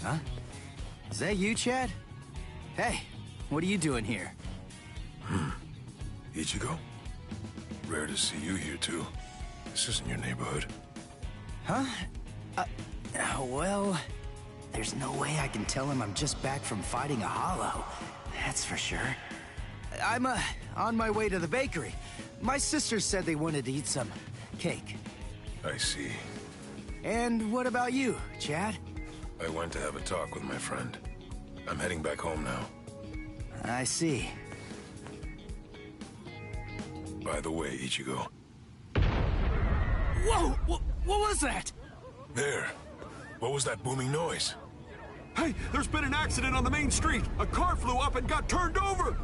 Huh? Is that you, Chad? Hey, what are you doing here? Ichigo? Rare to see you here, too. This isn't your neighborhood. Huh? Well, there's no way I can tell him I'm just back from fighting a hollow. That's for sure. I'm, on my way to the bakery. My sisters said they wanted to eat some cake. I see. And what about you, Chad? I went to have a talk with my friend. I'm heading back home now. I see. By the way, Ichigo. Whoa! What was that? There. What was that booming noise? Hey, there's been an accident on the main street. A car flew up and got turned over.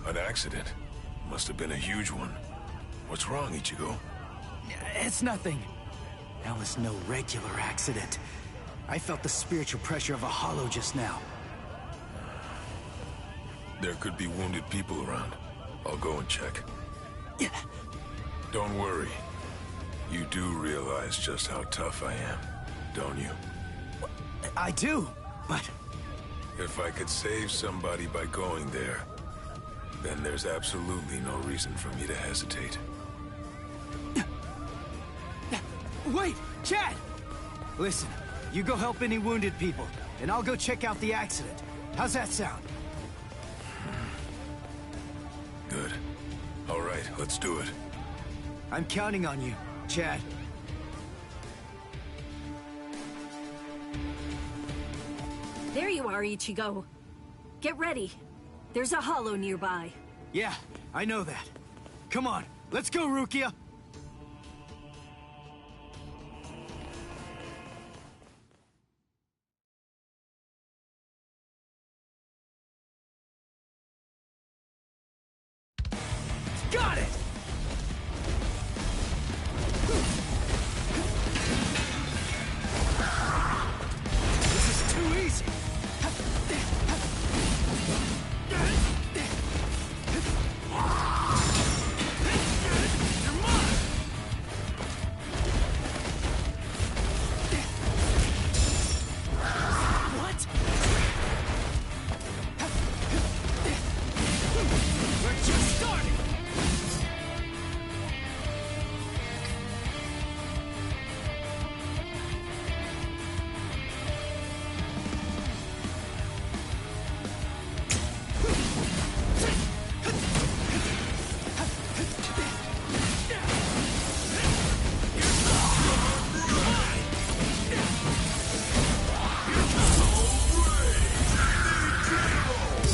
An accident? Must have been a huge one. What's wrong, Ichigo? It's nothing. That was no regular accident. I felt the spiritual pressure of a hollow just now. There could be wounded people around. I'll go and check. Yeah. Don't worry. You do realize just how tough I am, don't you? I do, but... If I could save somebody by going there, then there's absolutely no reason for me to hesitate. Wait, Chad! Listen, you go help any wounded people, and I'll go check out the accident. How's that sound? Good. All right, let's do it. I'm counting on you, Chad. There you are, Ichigo. Get ready. There's a hollow nearby. Yeah, I know that. Come on, let's go, Rukia! Got it! This is too easy! You're mine! What? We're just starting!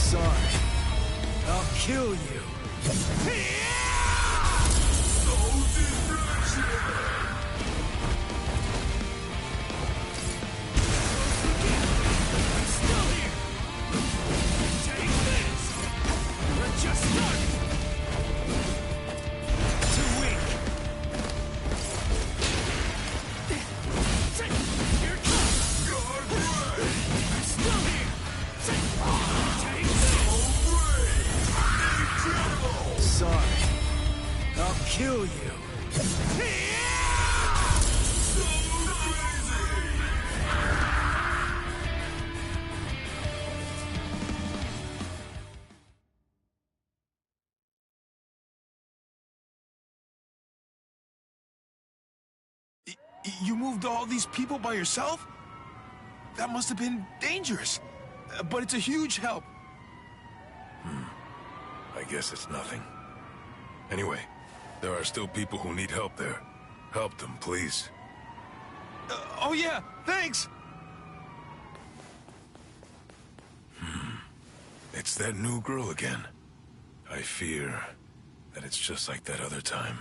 Sorry. I'll kill you. I'm still here. Take this. We're just starting. Too weak. Here it comes. I'm still here. Take this. Sorry. I'll kill you. You moved all these people by yourself? That must have been dangerous. But it's a huge help. I guess it's nothing. Anyway, there are still people who need help there. Help them, please. Oh yeah, thanks! It's that new girl again. I fear that it's just like that other time.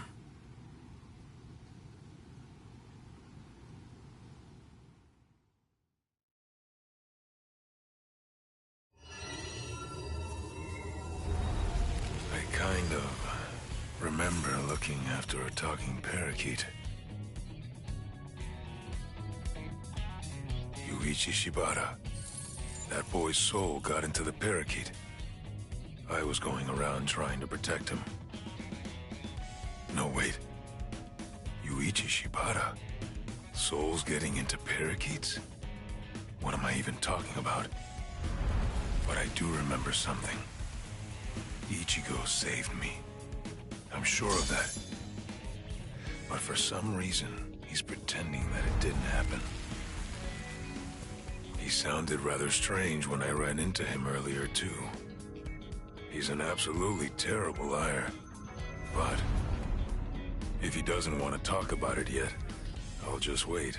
I kind of remember looking after a talking parakeet. Yuichi Shibata. That boy's soul got into the parakeet. I was going around trying to protect him. No, wait. Yuichi Shibata? Souls getting into parakeets? What am I even talking about? But I do remember something. Ichigo saved me. I'm sure of that. But for some reason, he's pretending that it didn't happen. He sounded rather strange when I ran into him earlier, too. He's an absolutely terrible liar. But if he doesn't want to talk about it yet, I'll just wait.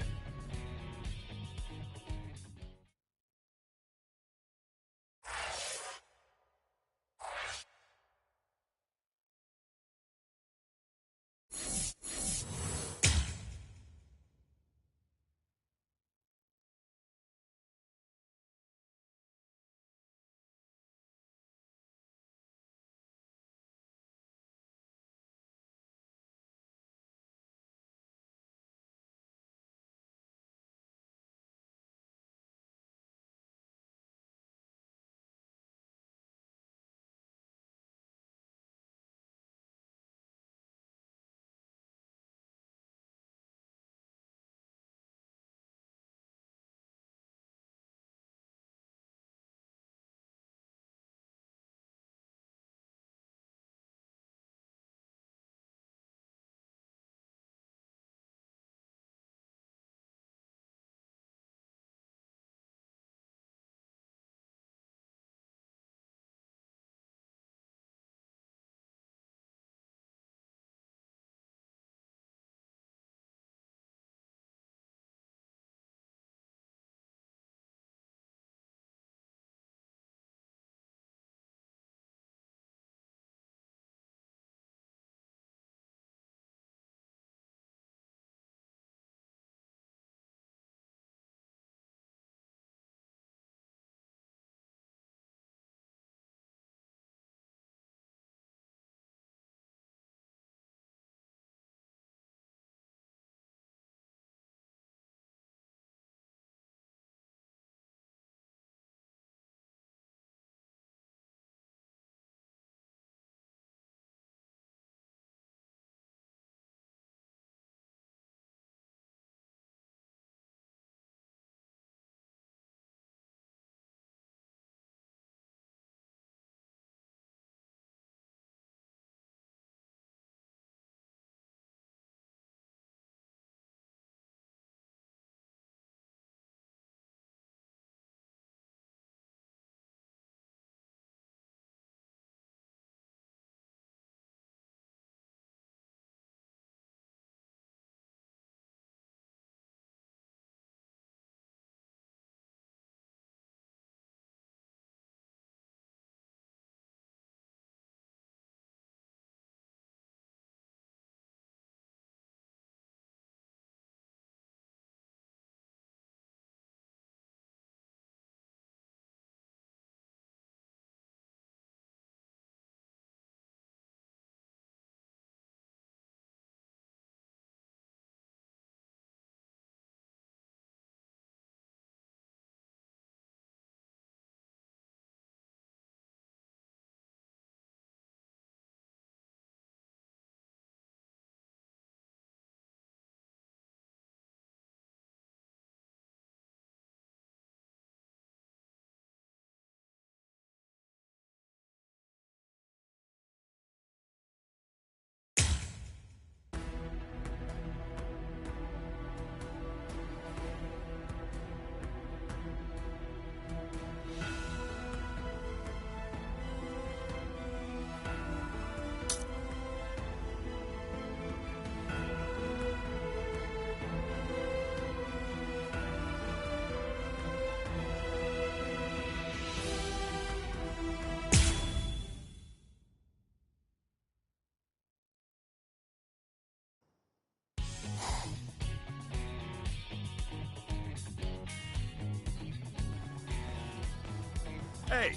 Hey,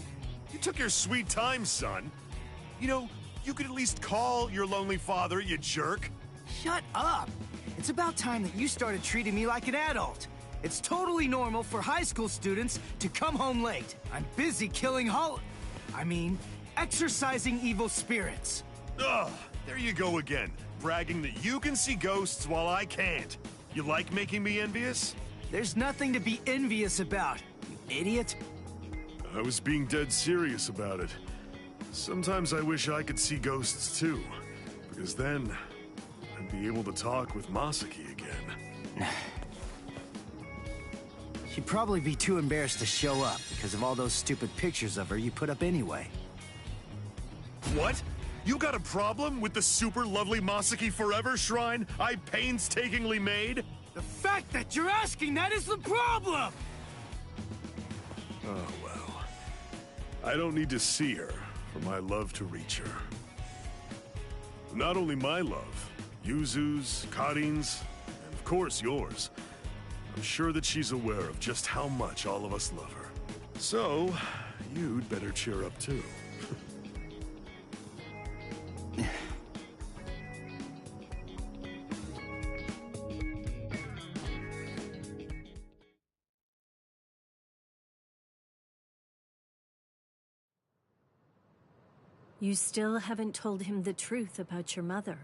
you took your sweet time, son. You know, you could at least call your lonely father, you jerk. Shut up! It's about time that you started treating me like an adult. It's totally normal for high school students to come home late. I'm busy killing exorcising evil spirits. Ugh, there you go again, bragging that you can see ghosts while I can't. You like making me envious? There's nothing to be envious about, you idiot. I was being dead serious about it. Sometimes I wish I could see ghosts too, because then I'd be able to talk with Masaki again. She'd probably be too embarrassed to show up because of all those stupid pictures of her you put up anyway. What? You got a problem with the super lovely Masaki Forever shrine I painstakingly made? The fact that you're asking that is the problem! Oh, well. I don't need to see her for my love to reach her. Not only my love, Yuzu's, Karin's, and of course yours. I'm sure that she's aware of just how much all of us love her. So, you'd better cheer up too. You still haven't told him the truth about your mother.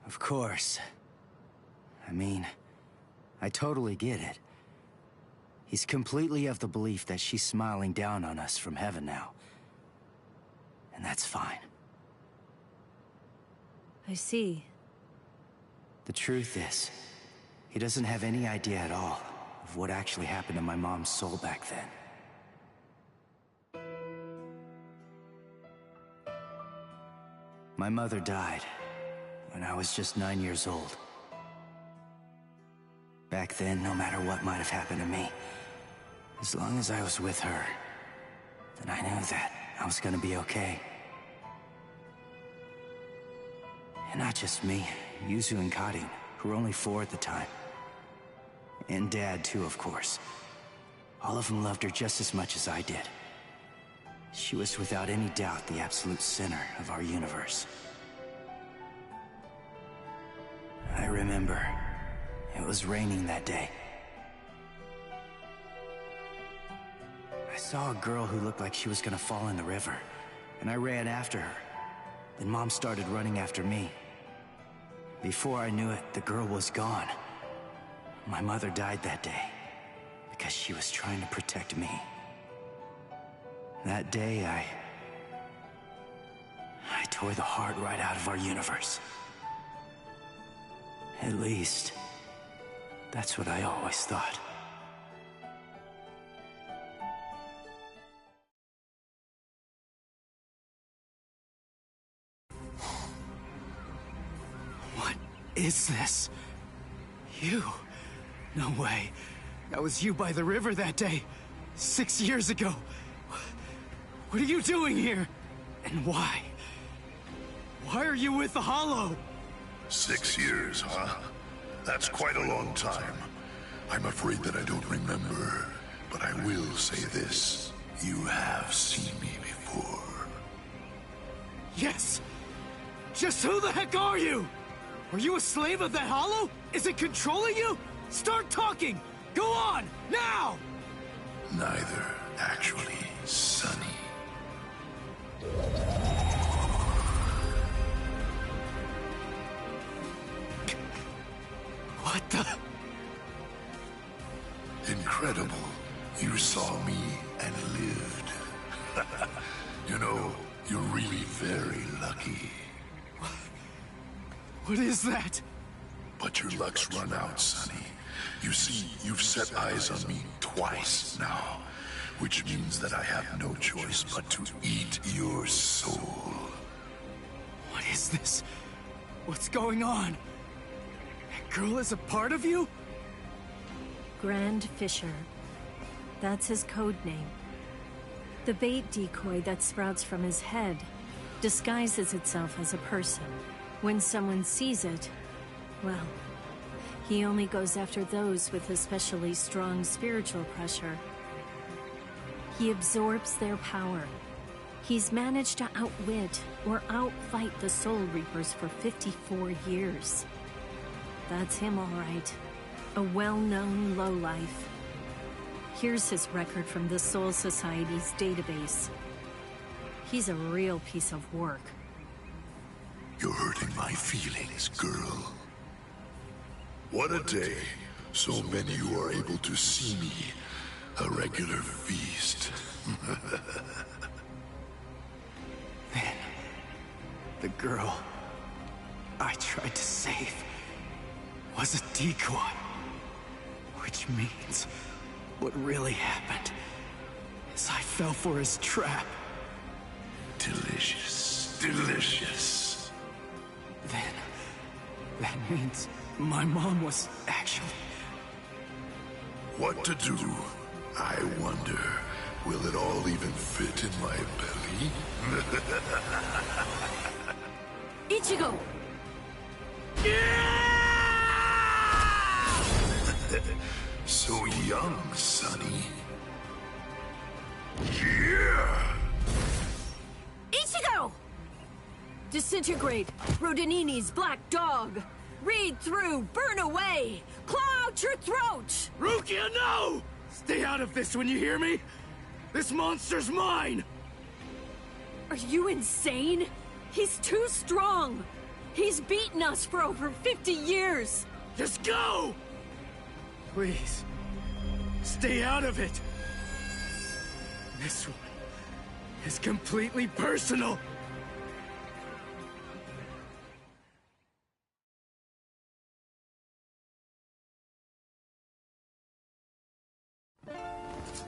Of course. I mean, I totally get it. He's completely of the belief that she's smiling down on us from heaven now. And that's fine. I see. The truth is, he doesn't have any idea at all of what actually happened to my mom's soul back then. My mother died when I was just 9 years old. Back then, no matter what might have happened to me, as long as I was with her, then I knew that I was gonna be okay. And not just me, Yuzu and Karin, who were only 4 at the time. And Dad, too, of course. All of them loved her just as much as I did. She was without any doubt the absolute center of our universe. I remember it was raining that day. I saw a girl who looked like she was gonna fall in the river, and I ran after her. Then Mom started running after me. Before I knew it, the girl was gone. My mother died that day because she was trying to protect me. That day, I tore the heart right out of our universe. At least, that's what I always thought. What is this? You? No way. That was you by the river that day, 6 years ago. What are you doing here? And why? Why are you with the Hollow? 6 years, huh? That's quite a long time. I'm afraid that I don't remember, but I will say this. You have seen me before. Yes! Just who the heck are you? Are you a slave of that Hollow? Is it controlling you? Start talking! Go on, now! Neither, actually, Sonny. What the? Incredible. You saw me and lived. You know, you're really very lucky. What is that? But your luck's run out, Sonny. You see, you've set eyes on me twice now, which means that I have no choice but to eat your soul. What is this? What's going on? That girl is a part of you? Grand Fisher. That's his code name. The bait decoy that sprouts from his head disguises itself as a person. When someone sees it, well, he only goes after those with especially strong spiritual pressure. He absorbs their power. He's managed to outwit or outfight the Soul Reapers for 54 years. That's him, all right. A well-known lowlife. Here's his record from the Soul Society's database. He's a real piece of work. You're hurting my feelings, girl. What a day. So many who are able to see me. A regular feast. Then, the girl I tried to save was a decoy. Which means what really happened is I fell for his trap. Delicious. Delicious. Then, that means my mom was actually... What to do? I wonder, will it all even fit in my belly? Ichigo! So young, Sonny. Yeah! Ichigo! Disintegrate, Rodinini's black dog. Read through, burn away, claw out your throat! Rukia, no! Stay out of this when you hear me! This monster's mine! Are you insane? He's too strong! He's beaten us for over 50 years! Just go! Please, stay out of it! This one is completely personal!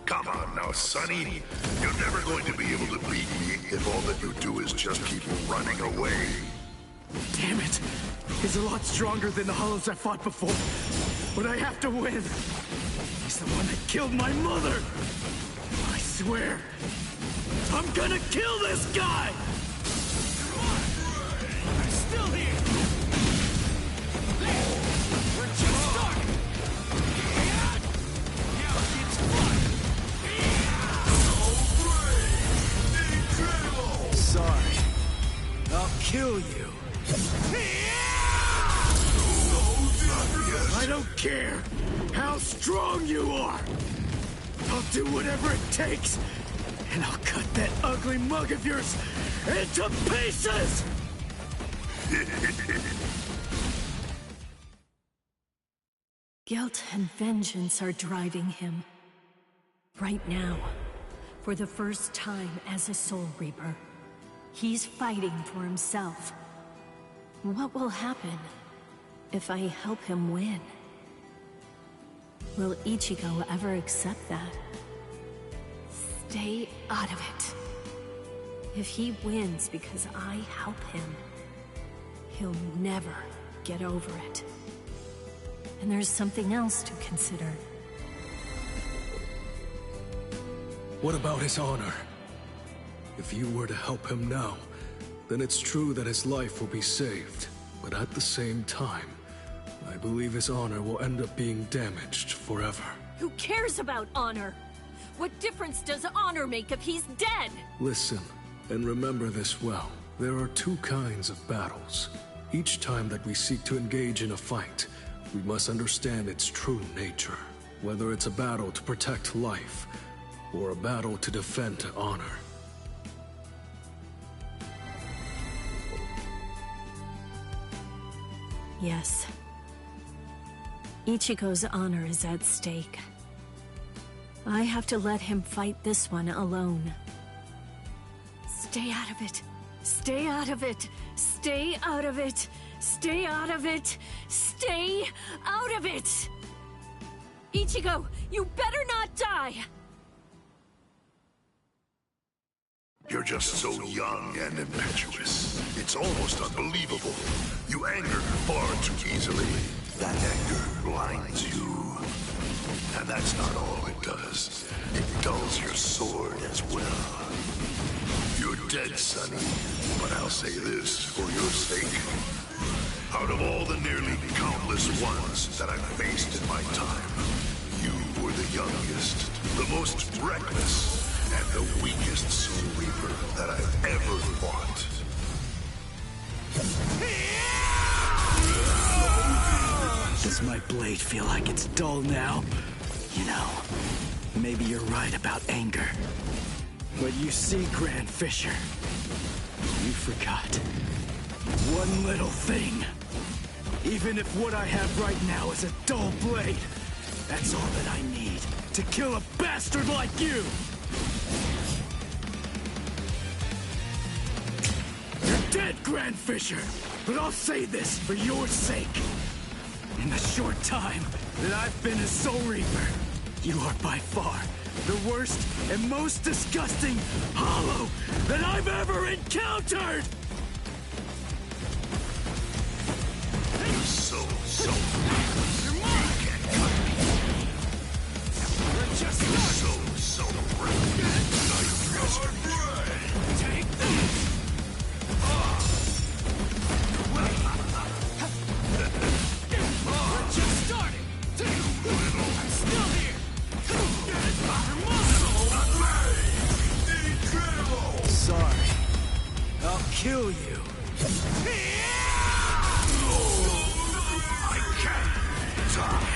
Come on now, Sonny. You're never going to be able to beat me if all that you do is just keep running away. Damn it! He's a lot stronger than the Hollows I fought before. But I have to win! He's the one that killed my mother! I swear, I'm gonna kill this guy! I'm still here! We're just starting! Sorry. I'll kill you. I don't care how strong you are. I'll do whatever it takes, and I'll cut that ugly mug of yours into pieces! Guilt and vengeance are driving him. Right now, for the first time as a Soul Reaper, he's fighting for himself. What will happen if I help him win? Will Ichigo ever accept that? Stay out of it. If he wins because I help him, he'll never get over it. And there's something else to consider. What about his honor? If you were to help him now, then it's true that his life will be saved. But at the same time, I believe his honor will end up being damaged forever. Who cares about honor? What difference does honor make if he's dead? Listen, and remember this well. There are two kinds of battles. Each time that we seek to engage in a fight, we must understand its true nature. Whether it's a battle to protect life, or a battle to defend honor. Yes. Ichigo's honor is at stake. I have to let him fight this one alone. Stay out of it. Stay out of it. Stay out of it. Stay out of it. Stay out of it! Ichigo, you better not die! You're just so young and impetuous. It's almost unbelievable. You anger far too easily. That anger blinds you. And that's not all it does. It dulls your sword as well. You're dead, Sonny. But I'll say this for your sake. Out of all the nearly countless ones that I've faced in my time, you were the youngest, the most reckless, and the weakest Soul Reaper that I've ever fought. Does my blade feel like it's dull now? You know, maybe you're right about anger. But you see, Grand Fisher, you forgot one little thing. Even if what I have right now is a dull blade, that's all that I need to kill a bastard like you! You're dead, Grand Fisher, but I'll say this for your sake. In the short time that I've been a Soul Reaper, you are by far the worst and most disgusting hollow that I've ever encountered! So, you can't cut me. We're just So, Nightmaster. take this! We're just starting! I'm still here! Sorry. I'll kill you. I can't die.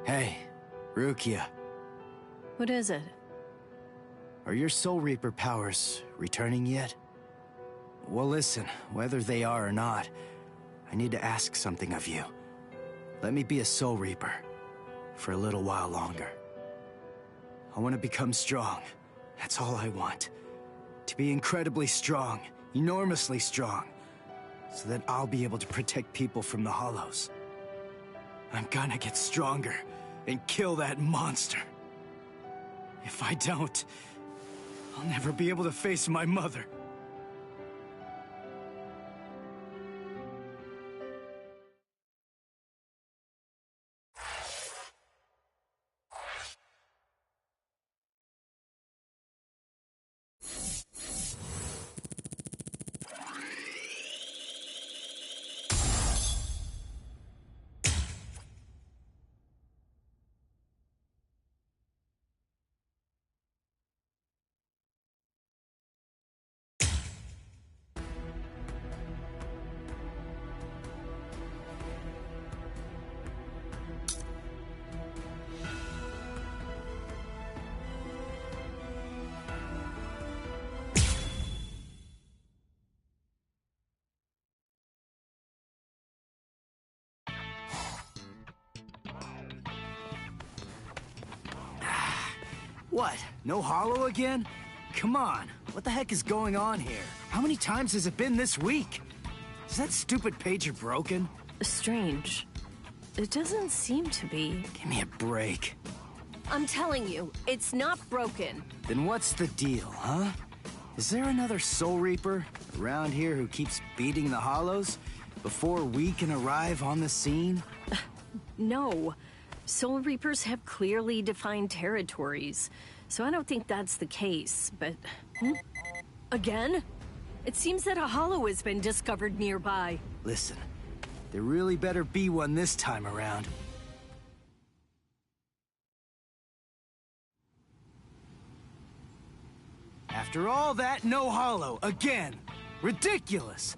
Hey, Rukia. What is it? Are your Soul Reaper powers returning yet? Well, listen, whether they are or not, I need to ask something of you. Let me be a Soul Reaper for a little while longer. I want to become strong. That's all I want. To be incredibly strong, enormously strong, so that I'll be able to protect people from the Hollows. I'm gonna get stronger and kill that monster. If I don't, I'll never be able to face my mother. What? No hollow again? Come on. What the heck is going on here? How many times has it been this week? Is that stupid pager broken? Strange. It doesn't seem to be. Give me a break. I'm telling you, it's not broken. Then what's the deal, huh? Is there another Soul Reaper around here who keeps beating the Hollows before we can arrive on the scene? No. Soul Reapers have clearly defined territories, so I don't think that's the case, but... Again? It seems that a hollow has been discovered nearby. Listen, there really better be one this time around. After all that, no hollow, again! Ridiculous!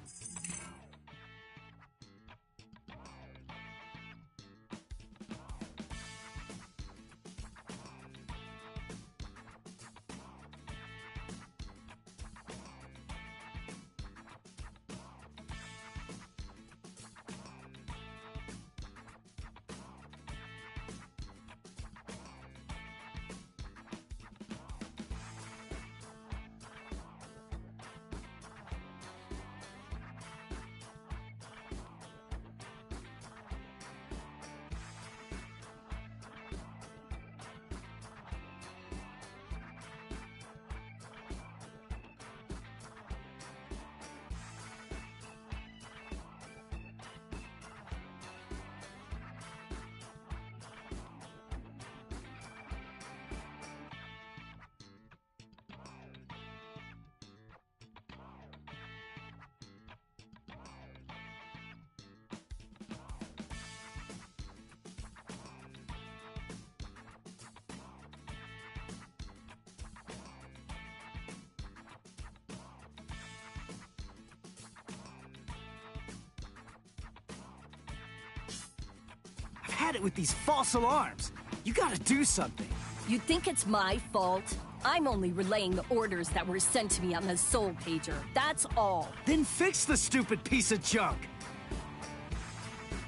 Had it with these false alarms. You gotta do something. You think it's my fault? I'm only relaying the orders that were sent to me on the soul pager. That's all. Then fix the stupid piece of junk!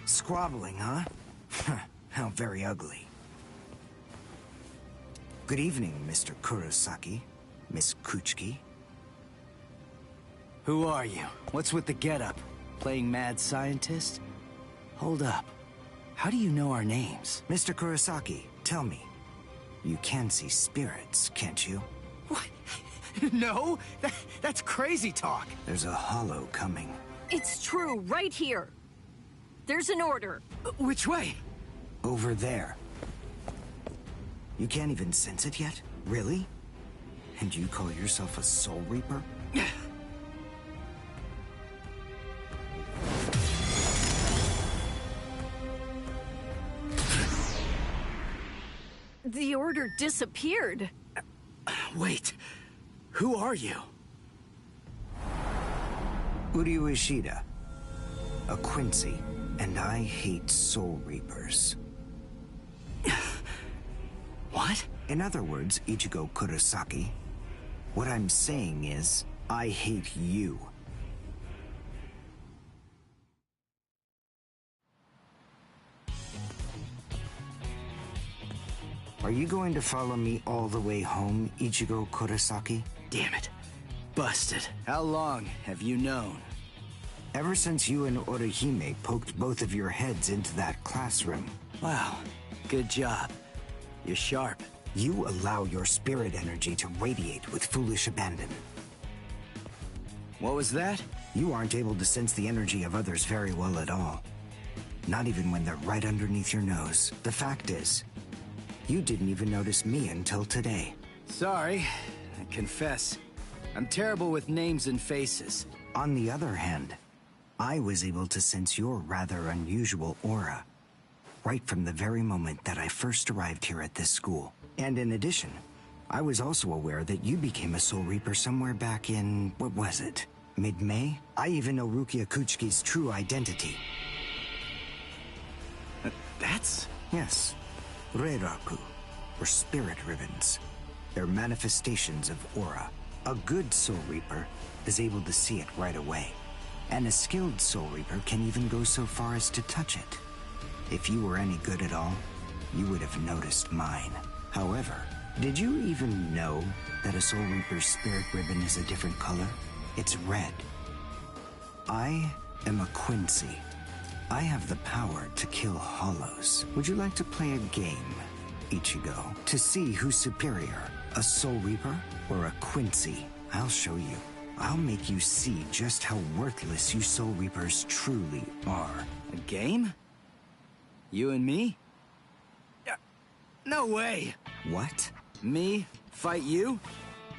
Squabbling, huh? How very ugly. Good evening, Mr. Kurosaki, Miss Kuchiki. Who are you? What's with the getup? Playing mad scientist? Hold up. How do you know our names? Mr. Kurosaki, tell me. You can see spirits, can't you? What? No? That's crazy talk. There's a hollow coming. It's true, right here. There's an order. Which way? Over there. You can't even sense it yet? Really? And you call yourself a Soul Reaper? The order disappeared. Wait. Who are you? Uryu Ishida. A Quincy. And I hate Soul Reapers. What? In other words, Ichigo Kurosaki, what I'm saying is, I hate you. Are you going to follow me all the way home, Ichigo Kurosaki? Damn it. Busted. How long have you known? Ever since you and Orihime poked both of your heads into that classroom. Wow. Good job. You're sharp. You allow your spirit energy to radiate with foolish abandon. What was that? You aren't able to sense the energy of others very well at all. Not even when they're right underneath your nose. The fact is, you didn't even notice me until today. Sorry, I confess. I'm terrible with names and faces. On the other hand, I was able to sense your rather unusual aura, right from the very moment that I first arrived here at this school. And in addition, I was also aware that you became a Soul Reaper somewhere back in, what was it? Mid-May? I even know Rukia Kuchiki's true identity. That's? Yes. Reiraku, or spirit ribbons. They're manifestations of aura. A good Soul Reaper is able to see it right away. And a skilled Soul Reaper can even go so far as to touch it. If you were any good at all, you would have noticed mine. However, did you even know that a Soul Reaper's spirit ribbon is a different color? It's red. I am a Quincy. I have the power to kill hollows. Would you like to play a game, Ichigo? To see who's superior, a Soul Reaper or a Quincy? I'll show you. I'll make you see just how worthless you Soul Reapers truly are. A game? You and me? No way! What? Me? Fight you?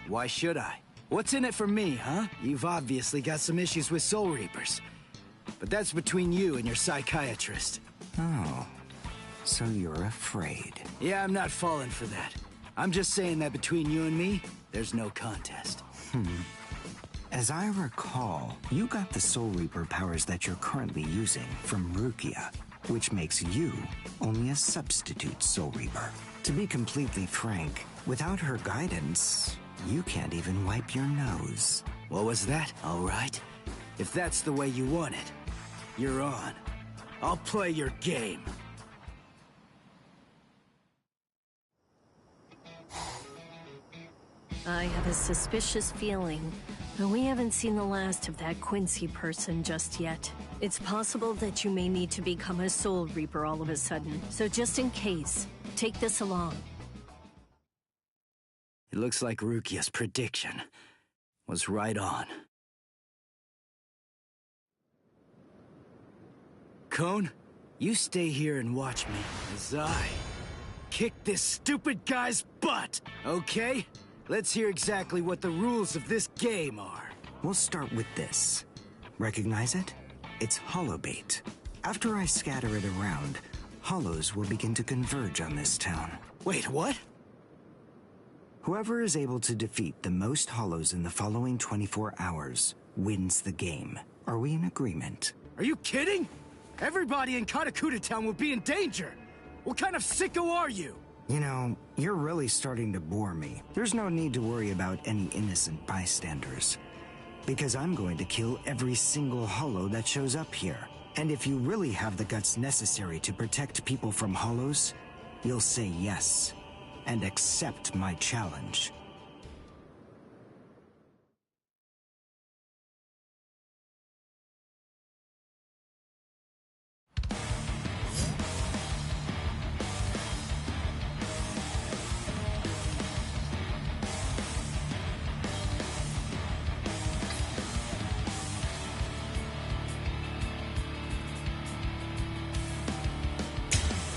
Why should I? What's in it for me, huh? You've obviously got some issues with Soul Reapers. But that's between you and your psychiatrist. Oh, so you're afraid. Yeah, I'm not falling for that. I'm just saying that between you and me, there's no contest. As I recall, you got the Soul Reaper powers that you're currently using from Rukia, which makes you only a substitute Soul Reaper. To be completely frank, without her guidance, you can't even wipe your nose. What was that? All right. If that's the way you want it, you're on. I'll play your game. I have a suspicious feeling, but we haven't seen the last of that Quincy person just yet. It's possible that you may need to become a Soul Reaper all of a sudden, so just in case, take this along. It looks like Rukia's prediction was right on. Cone, you stay here and watch me as I kick this stupid guy's butt, okay? Let's hear exactly what the rules of this game are. We'll start with this. Recognize it? It's hollow bait. After I scatter it around, hollows will begin to converge on this town. Wait, what? Whoever is able to defeat the most hollows in the following 24 hours wins the game. Are we in agreement? Are you kidding? Everybody in Katakuta Town will be in danger! What kind of sicko are you? You know, you're really starting to bore me. There's no need to worry about any innocent bystanders. Because I'm going to kill every single hollow that shows up here. And if you really have the guts necessary to protect people from hollows, you'll say yes, and accept my challenge.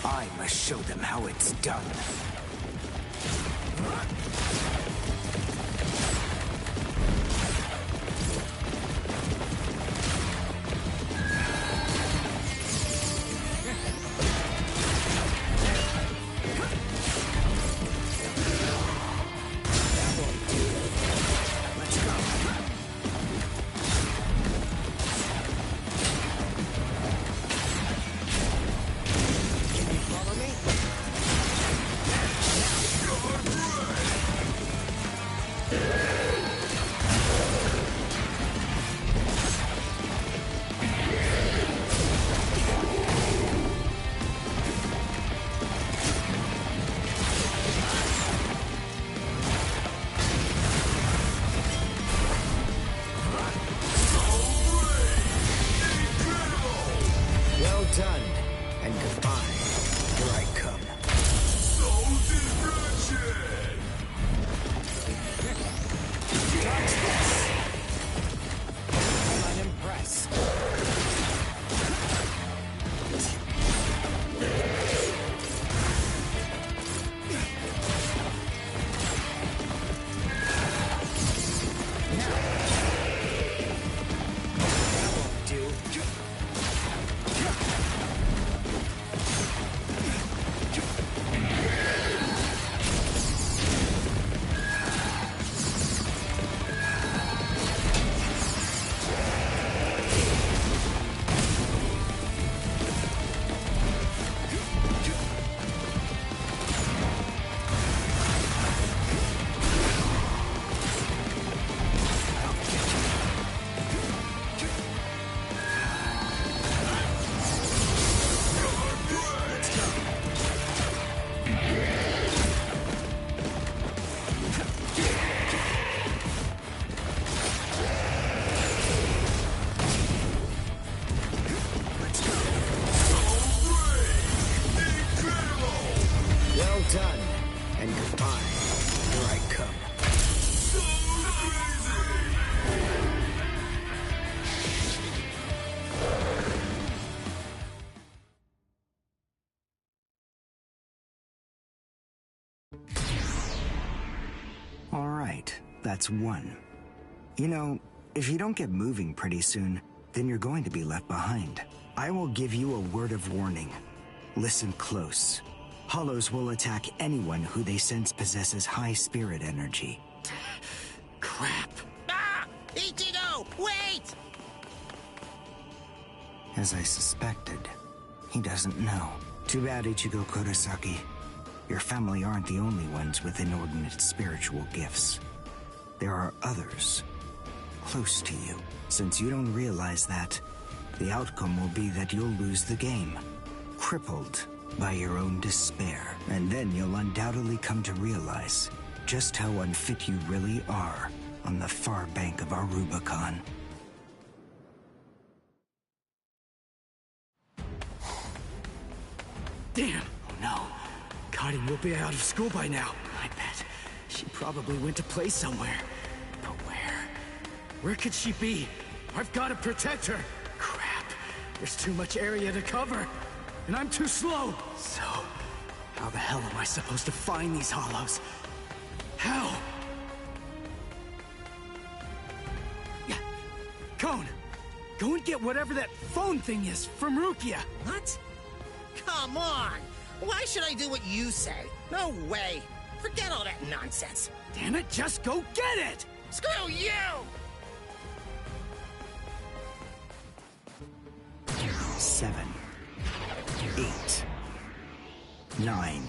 I must show them how it's done. Done, and goodbye. Here I come. Soul destruction! Touch this! I'm unimpressed. Done, and goodbye. Here I come. So crazy! All right, that's one. You know, if you don't get moving pretty soon, then you're going to be left behind. I will give you a word of warning. Listen close. Hollows will attack anyone who they sense possesses high spirit energy. Crap. Ah! Ichigo, wait! As I suspected, he doesn't know. Too bad, Ichigo Kurosaki. Your family aren't the only ones with inordinate spiritual gifts. There are others close to you. Since you don't realize that, the outcome will be that you'll lose the game, crippled by your own despair. And then you'll undoubtedly come to realize just how unfit you really are on the far bank of our Rubicon. Damn. Oh no. Karin will be out of school by now. I bet. She probably went to play somewhere. But where? Where could she be? I've got to protect her. Crap. There's too much area to cover. And I'm too slow. So, how the hell am I supposed to find these hollows? How? Yeah. Cone, go and get whatever that phone thing is from Rukia. What? Come on! Why should I do what you say? No way! Forget all that nonsense! Damn it, just go get it! Screw you! 7, 8, 9,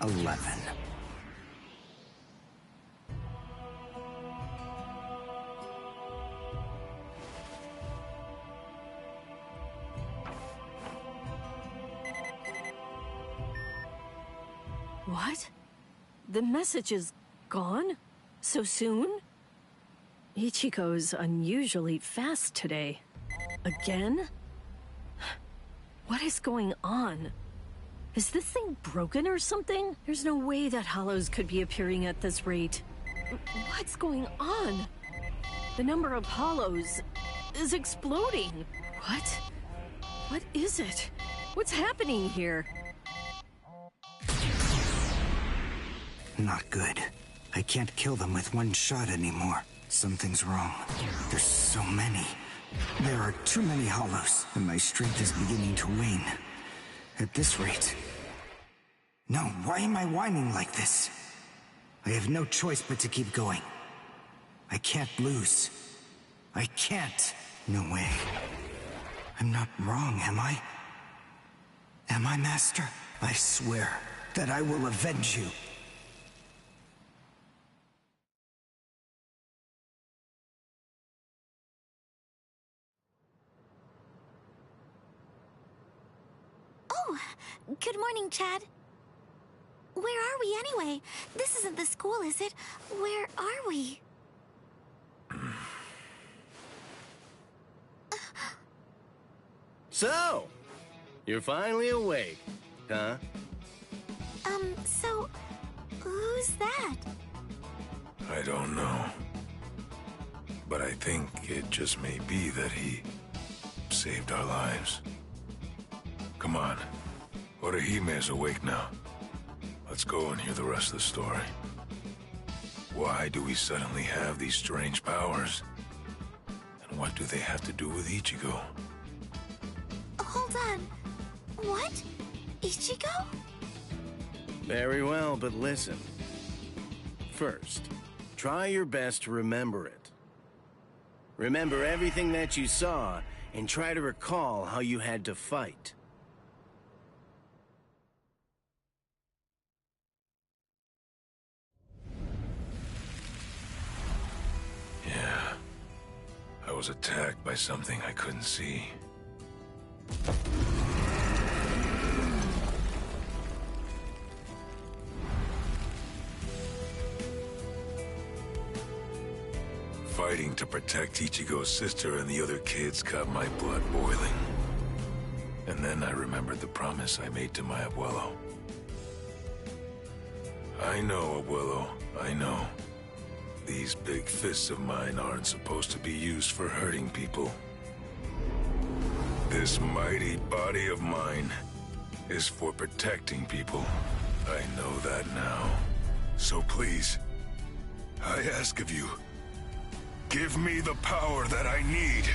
11. What? The message is gone? So soon? Ichigo's unusually fast today. Again? What is going on? Is this thing broken or something? There's no way that hollows could be appearing at this rate. What's going on? The number of hollows is exploding. What? What is it? What's happening here? Not good. I can't kill them with one shot anymore. Something's wrong. There's so many. There are too many hollows, and my strength is beginning to wane. At this rate... No, why am I whining like this? I have no choice but to keep going. I can't lose. I can't. No way. I'm not wrong, am I? Am I, Master? I swear that I will avenge you. Oh, good morning, Chad. Where are we anyway? This isn't the school, is it? Where are we? So, you're finally awake, huh? So, who's that? I don't know. But I think it just may be that he saved our lives. Come on. Orihime is awake now. Let's go and hear the rest of the story. Why do we suddenly have these strange powers? And what do they have to do with Ichigo? Hold on. What? Ichigo? Very well, but listen. First, try your best to remember it. Remember everything that you saw, and try to recall how you had to fight. Yeah. I was attacked by something I couldn't see. Fighting to protect Ichigo's sister and the other kids got my blood boiling. And then I remembered the promise I made to my abuelo. I know, abuelo, I know. These big fists of mine aren't supposed to be used for hurting people. This mighty body of mine is for protecting people. I know that now. So please, I ask of you, give me the power that I need.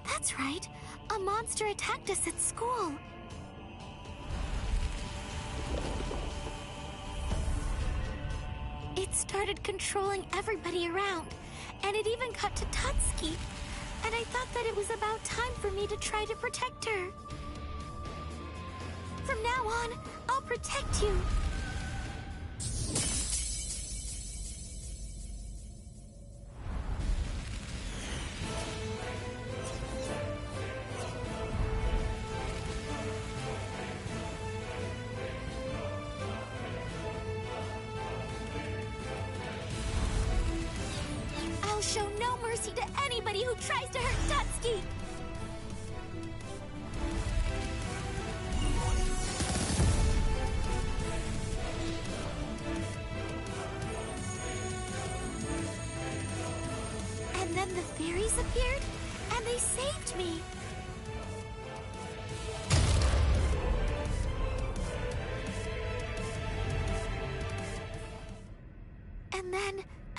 That's right. A monster attacked us at school. It started controlling everybody around, and it even got to Tutsuki. And I thought that it was about time for me to try to protect her. From now on, I'll protect you. I'll show no mercy to anybody who tries to hurt Tutsuki! And then the fairies appeared, and they saved me.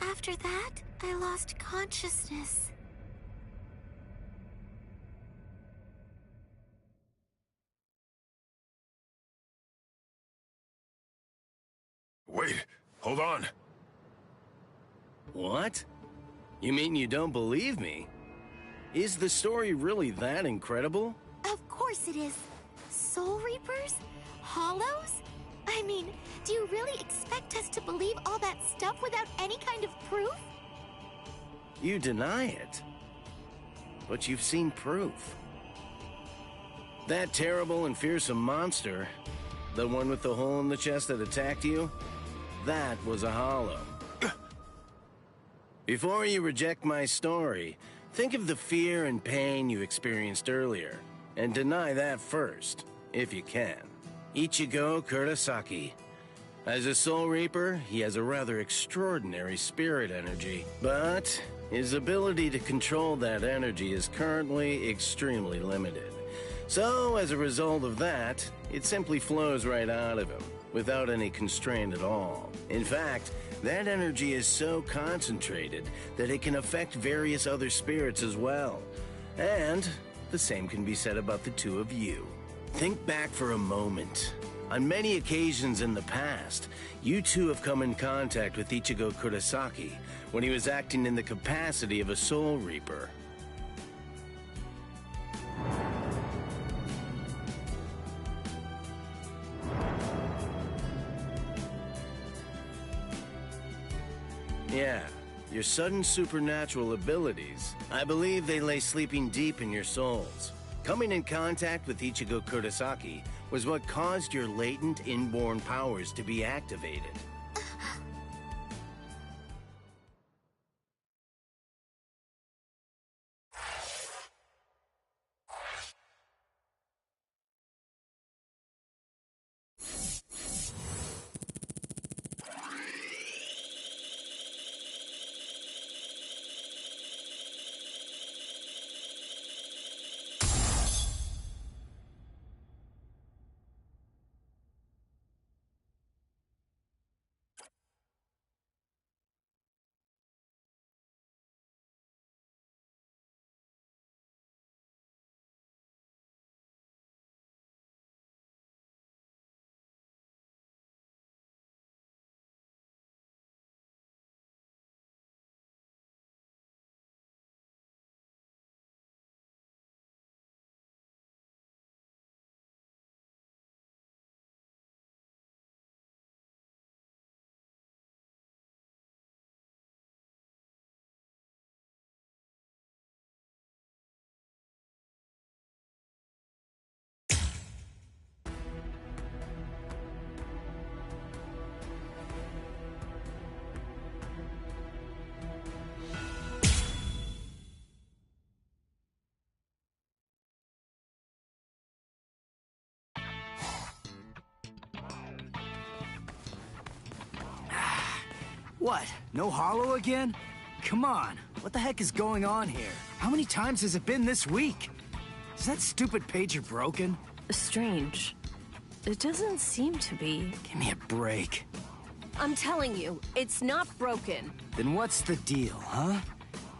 After that, I lost consciousness. Wait, hold on. What? You mean you don't believe me? Is the story really that incredible? Of course it is. Soul Reapers? Hollows? I mean, do you really expect us to believe all that stuff without any kind of proof? You deny it. But you've seen proof. That terrible and fearsome monster, the one with the hole in the chest that attacked you, that was a hollow. Before you reject my story, think of the fear and pain you experienced earlier, and deny that first, if you can. Ichigo Kurosaki. As a Soul Reaper, he has a rather extraordinary spirit energy, but his ability to control that energy is currently extremely limited. So, as a result of that, it simply flows right out of him, without any constraint at all. In fact, that energy is so concentrated that it can affect various other spirits as well. And the same can be said about the two of you. Think back for a moment. On many occasions in the past, you two have come in contact with Ichigo Kurosaki when he was acting in the capacity of a Soul Reaper. Yeah, your sudden supernatural abilities, I believe they lay sleeping deep in your souls. Coming in contact with Ichigo Kurosaki was what caused your latent inborn powers to be activated. What? No hollow again? Come on, what the heck is going on here? How many times has it been this week? Is that stupid pager broken? Strange. It doesn't seem to be. Give me a break. I'm telling you, it's not broken. Then what's the deal, huh?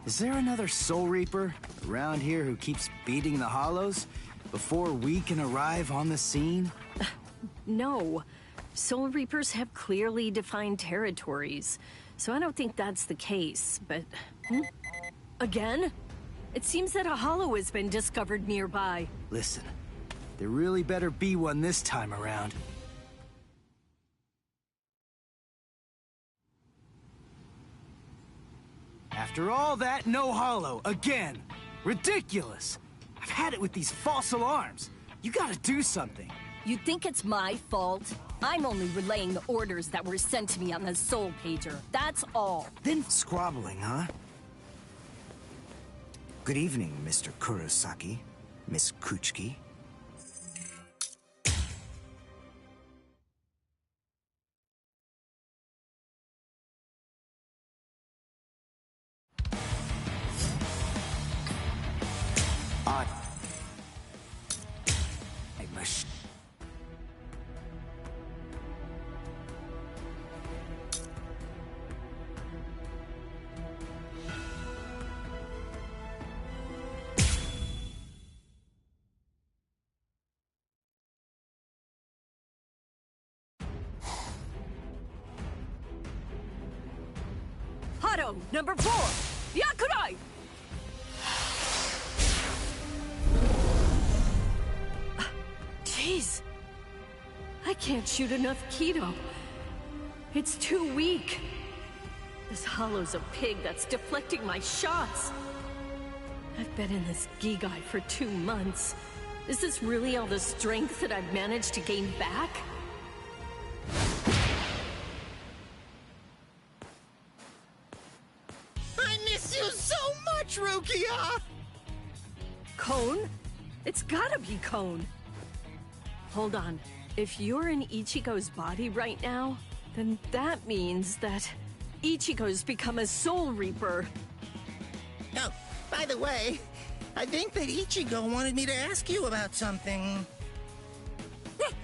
Is there another Soul Reaper around here who keeps beating the hollows before we can arrive on the scene? No. Soul Reapers have clearly defined territories, so I don't think that's the case, but... Again? It seems that a hollow has been discovered nearby. Listen, there really better be one this time around. After all that, no hollow, again! Ridiculous! I've had it with these false alarms. You gotta do something. You think it's my fault? I'm only relaying the orders that were sent to me on the Soul Pager. That's all. Then squabbling, huh? Good evening, Mr. Kurosaki, Miss Kuchiki. I must... Hado, number 4! Yakurai! Jeez. I can't shoot enough Kido. It's too weak. This hollow's a pig that's deflecting my shots. I've been in this Gigai for 2 months. Is this really all the strength that I've managed to gain back? I miss you so much, Rukia! Cone? It's gotta be Cone. Hold on. If you're in Ichigo's body right now, then that means that Ichigo's become a Soul Reaper. Oh, by the way, I think that Ichigo wanted me to ask you about something.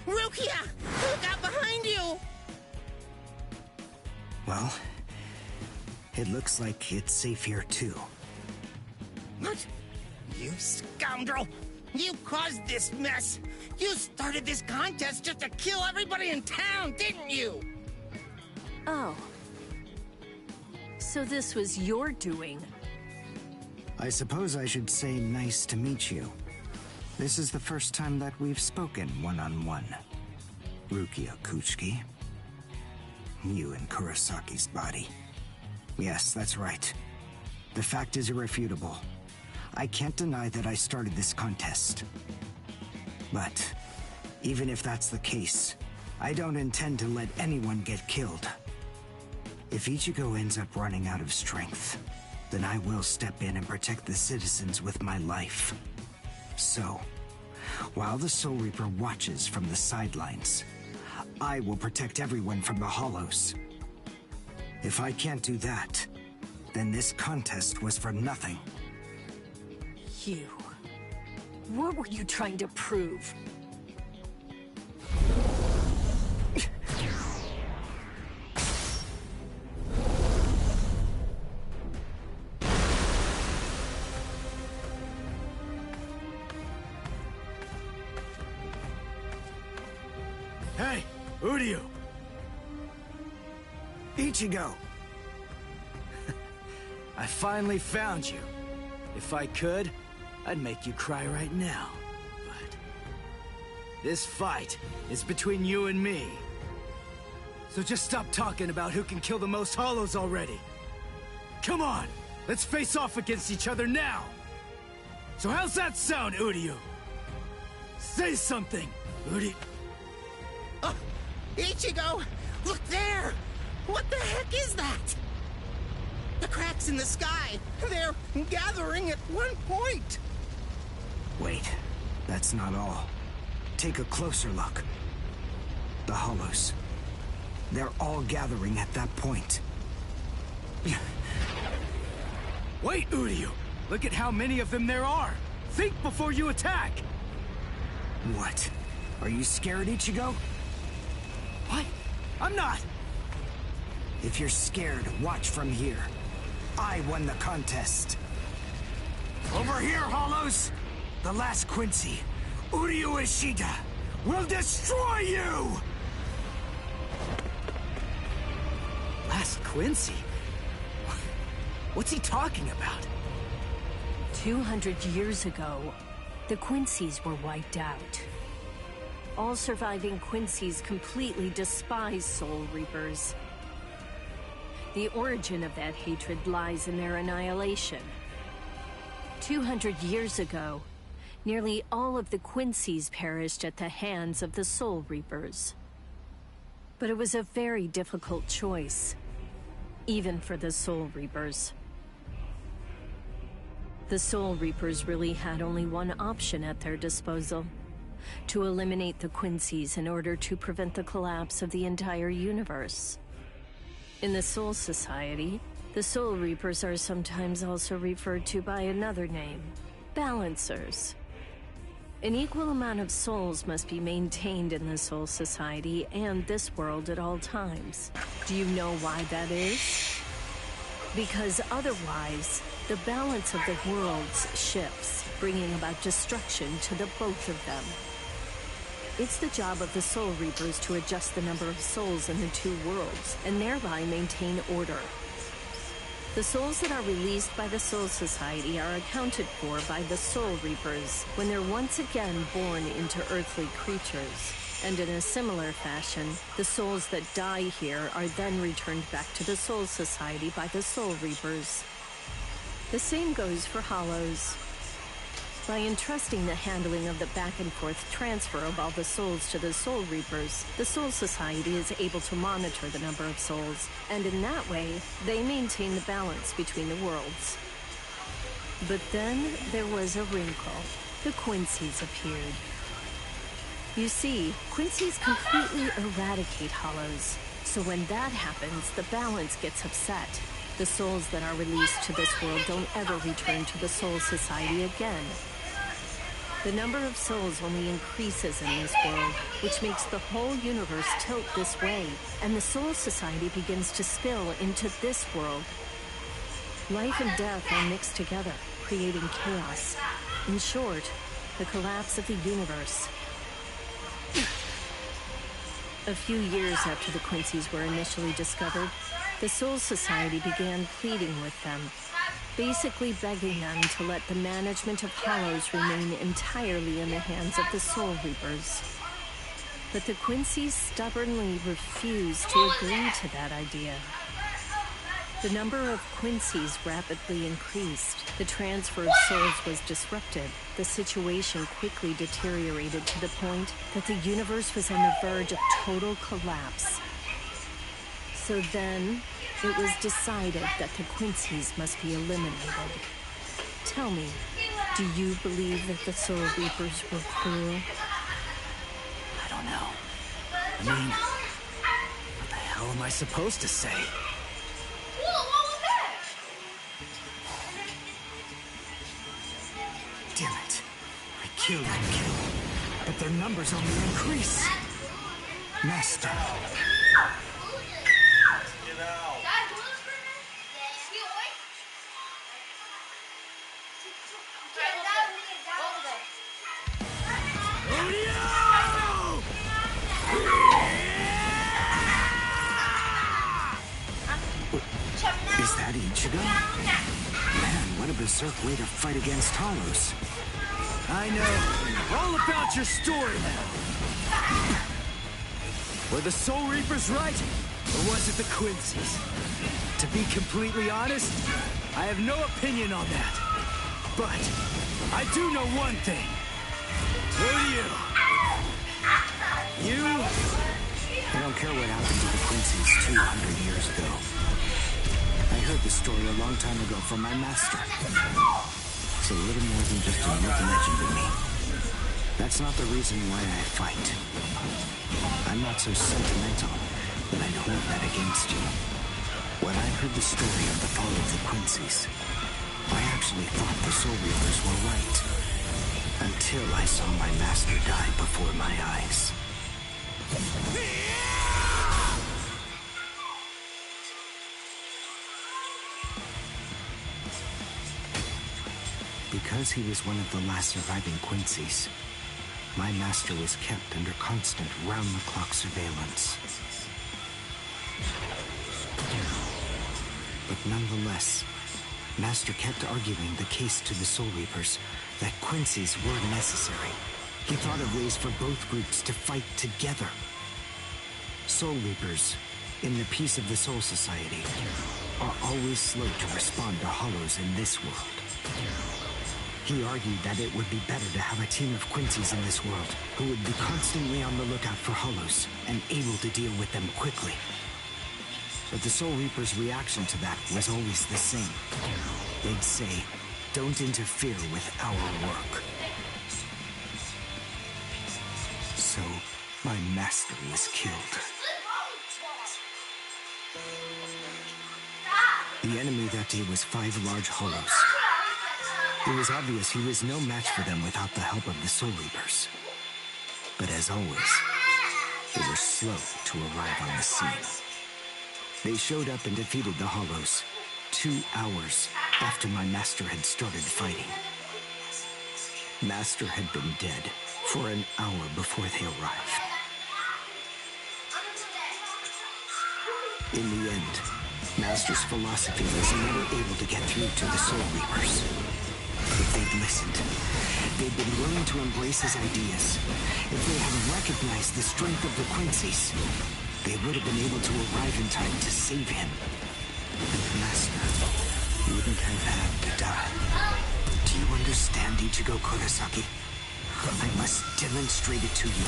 Rukia! Look out behind you! Well, it looks like it's safe here too. What? You scoundrel! You caused this mess! You started this contest just to kill everybody in town, didn't you? Oh. So this was your doing? I suppose I should say nice to meet you. This is the first time that we've spoken one-on-one. Rukia Kuchiki. You in Kurosaki's body. Yes, that's right. The fact is irrefutable. I can't deny that I started this contest. But even if that's the case, I don't intend to let anyone get killed. If Ichigo ends up running out of strength, then I will step in and protect the citizens with my life. So, while the Soul Reaper watches from the sidelines, I will protect everyone from the Hollows. If I can't do that, then this contest was for nothing. You. What were you trying to prove? Hey, Uryu! Ichigo! I finally found you. If I could, I'd make you cry right now. But this fight is between you and me. So just stop talking about who can kill the most Hollows already. Come on, let's face off against each other now. So how's that sound, Uryu? Say something, Uryu. Oh, Ichigo! Look there! What the heck is that? The cracks in the sky! They're gathering at one point! Wait, that's not all. Take a closer look. The Hollows. They're all gathering at that point. Wait, Uryu! Look at how many of them there are! Think before you attack! What? Are you scared, Ichigo? What? I'm not! If you're scared, watch from here. I won the contest. Over here, Hollows! The last Quincy, Uryu Ishida, will destroy you! Last Quincy? What's he talking about? 200 years ago, the Quincy's were wiped out. All surviving Quincy's completely despise Soul Reapers. The origin of that hatred lies in their annihilation. 200 years ago, nearly all of the Quincy's perished at the hands of the Soul Reapers. But it was a very difficult choice, even for the Soul Reapers. The Soul Reapers really had only one option at their disposal: to eliminate the Quincy's in order to prevent the collapse of the entire universe. In the Soul Society, the Soul Reapers are sometimes also referred to by another name: Balancers. An equal amount of souls must be maintained in the Soul Society and this world at all times. Do you know why that is? Because otherwise, the balance of the worlds shifts, bringing about destruction to the both of them. It's the job of the Soul Reapers to adjust the number of souls in the two worlds, and thereby maintain order. The souls that are released by the Soul Society are accounted for by the Soul Reapers when they're once again born into earthly creatures. And in a similar fashion, the souls that die here are then returned back to the Soul Society by the Soul Reapers. The same goes for Hollows. By entrusting the handling of the back-and-forth transfer of all the souls to the Soul Reapers, the Soul Society is able to monitor the number of souls, and in that way, they maintain the balance between the worlds. But then there was a wrinkle. The Quincy's appeared. You see, Quincy's completely eradicate Hollows, so when that happens, the balance gets upset. The souls that are released to this world don't ever return to the Soul Society again. The number of souls only increases in this world, which makes the whole universe tilt this way, and the Soul Society begins to spill into this world. Life and death are mixed together, creating chaos. In short, the collapse of the universe. A few years after the Quincy's were initially discovered, the Soul Society began pleading with them, basically begging them to let the management of Hollows remain entirely in the hands of the Soul Reapers. But the Quincy's stubbornly refused to agree to that idea. The number of Quincy's rapidly increased. The transfer of souls was disrupted. The situation quickly deteriorated to the point that the universe was on the verge of total collapse. So then, it was decided that the Quincy's must be eliminated. Tell me, do you believe that the Soul Reapers were cruel? I don't know. I mean, what the hell am I supposed to say? Damn it. I killed that kid. But their numbers only increase. Master. Is that Ichigo? Man, what a berserk way to fight against Hollows. I know all about your story now. Were the Soul Reapers right, or was it the Quincy's? To be completely honest, I have no opinion on that. But I do know one thing. Who are you? You? I don't care what happened to the Quincy's 200 years ago. I heard the story a long time ago from my master. It's a little more than just a urban legend to me. That's not the reason why I fight. I'm not so sentimental that I'd hold that against you. When I heard the story of the fall of the Quincy's, I actually thought the Soul Reapers were right. Until I saw my master die before my eyes. Because he was one of the last surviving Quincy's, my master was kept under constant round-the-clock surveillance. But nonetheless, Master kept arguing the case to the Soul Reapers that Quincy's were necessary. He thought of ways for both groups to fight together. Soul Reapers, in the peace of the Soul Society, are always slow to respond to Hollows in this world. He argued that it would be better to have a team of Quincy's in this world who would be constantly on the lookout for Hollows and able to deal with them quickly. But the Soul Reapers' reaction to that was always the same. They'd say, "Don't interfere with our work." So, my master was killed. The enemy that day was 5 large Hollows. It was obvious he was no match for them without the help of the Soul Reapers. But as always, they were slow to arrive on the scene. They showed up and defeated the Hollows 2 hours after my master had started fighting. Master had been dead for an hour before they arrived. In the end, Master's philosophy was never able to get through to the Soul Reapers. If they'd listened, they'd been willing to embrace his ideas, if they had recognized the strength of the Quincy's, they would have been able to arrive in time to save him. And Master wouldn't have had to die. Do you understand, Ichigo Kurosaki? I must demonstrate it to you.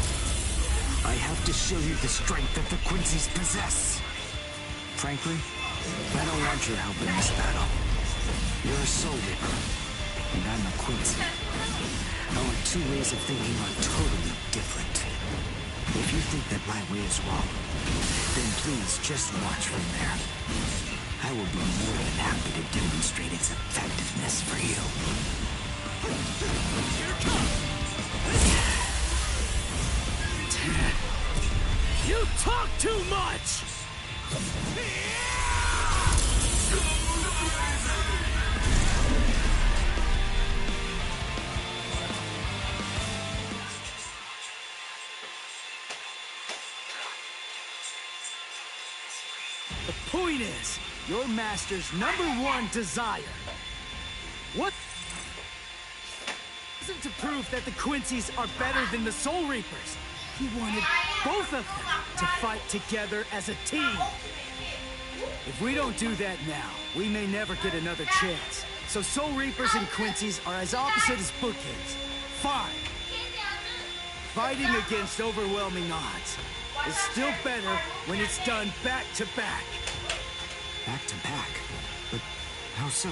I have to show you the strength that the Quincy's possess. Frankly, I don't want your help in this battle. You're a Soul Reaper, and I'm a Quincy. Our two ways of thinking are totally different. If you think that my way is wrong, then please just watch from there. I will be more than happy to demonstrate its effectiveness for you. Here it comes! You talk too much! The point is, your master's #1 desire. What? Isn't to prove that the Quincy's are better than the Soul Reapers. He wanted both of them to fight together as a team. If we don't do that now, we may never get another chance. So Soul Reapers and Quincy's are as opposite as bookends. Fine. Fighting against overwhelming odds is still better when it's done back to back. Back to back? But how so?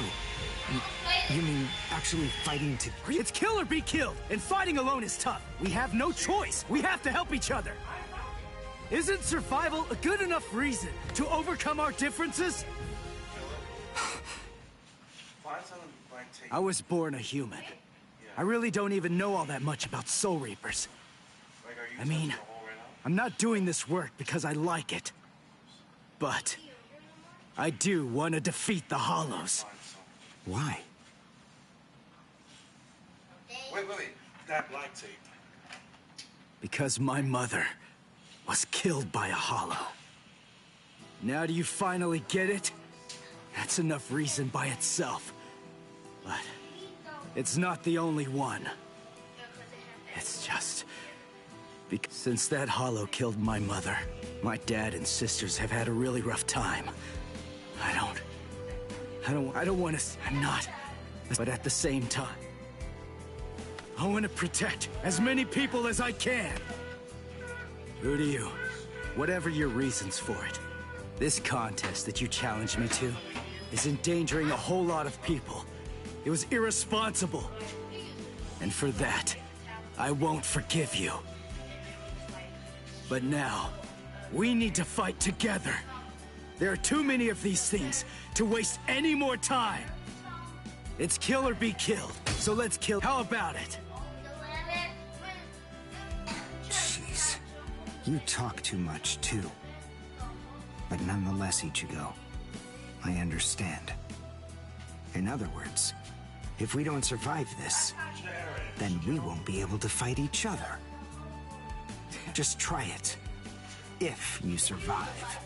You mean actually fighting to... It's kill or be killed, and fighting alone is tough. We have no choice. We have to help each other. Isn't survival a good enough reason to overcome our differences? I was born a human. I really don't even know all that much about Soul Reapers. I mean, I'm not doing this work because I like it. But I do want to defeat the Hollows. Why? Wait, that black tape. Because my mother was killed by a Hollow. Now do you finally get it? That's enough reason by itself. But it's not the only one. It's just... because since that Hollow killed my mother, my dad and sisters have had a really rough time. I don't want to... I'm not... But at the same time, I want to protect as many people as I can. Who do you? Whatever your reasons for it, this contest that you challenged me to is endangering a whole lot of people. It was irresponsible. And for that, I won't forgive you. But now, we need to fight together. There are too many of these things to waste any more time. It's kill or be killed, so let's kill. How about it? Jeez. You talk too much, too. But nonetheless, Ichigo, I understand. In other words, if we don't survive this, then we won't be able to fight each other. Just try it. If you survive.